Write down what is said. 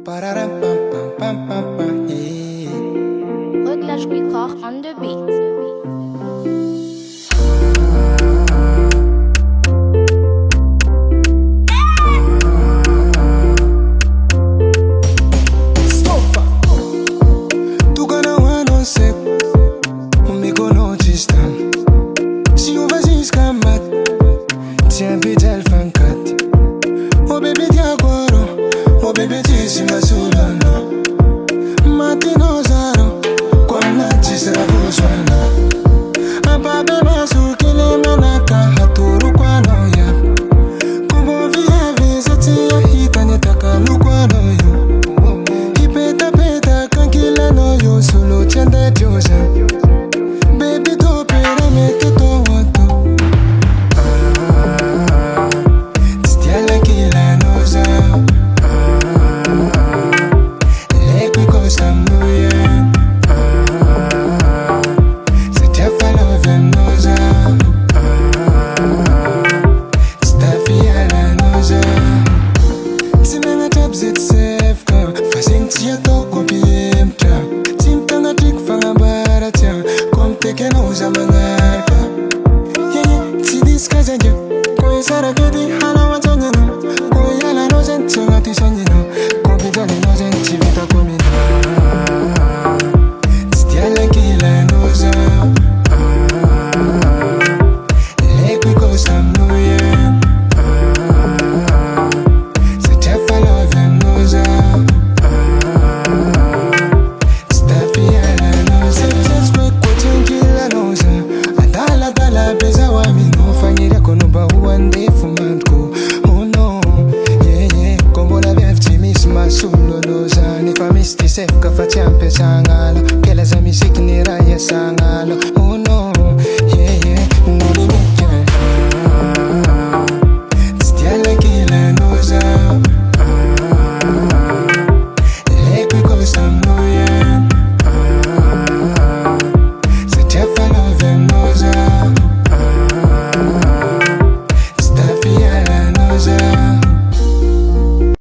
Pararam pam pam pam pam pam, yeah. Ruglage Guitar on the beat. Stoffa. Tu gonna want on sep. Me go notice them. Si on vas-y scambat. Tiens bidel fankat. Oh baby ti aguaro. Oh baby ti si ma sulana. Matino zaro. Quando ci sarà vuswana. Ababe masu kile manaka. Haturu kwa noya. Kubo via visati ya hitanye takalu kwa noyo. Ipeta peta kankila noyo. Solo chende josa. Baby to pera mete to wato. Stiala kila noza. Lekwi kosa mnuye. Sete falo venoza. Stafia la noza. Timenga tabzit sefka. Fasing tia toko biemta. Timtanga tik fanga baratia. Kom teke noza mangarka. Tidis kazanja. Koi sara gedi hala wajanyana. Koi ala nozen tsunga tisanyana. Kobi dali nozen chivita komina. Stiala kila noza. Lekwi kosa mnuye. Setefa love noza. Stafia la noza. Sepseswe kochen kila noza. Adala dala beza wa mino. Fanyira kono ba uande fumantko. Oh no, yeah yeah. Kombo la vefti misma sulo noza. Ni famisti sef ka facciampe sangalo. Che la sa mi siknira ya sangalo.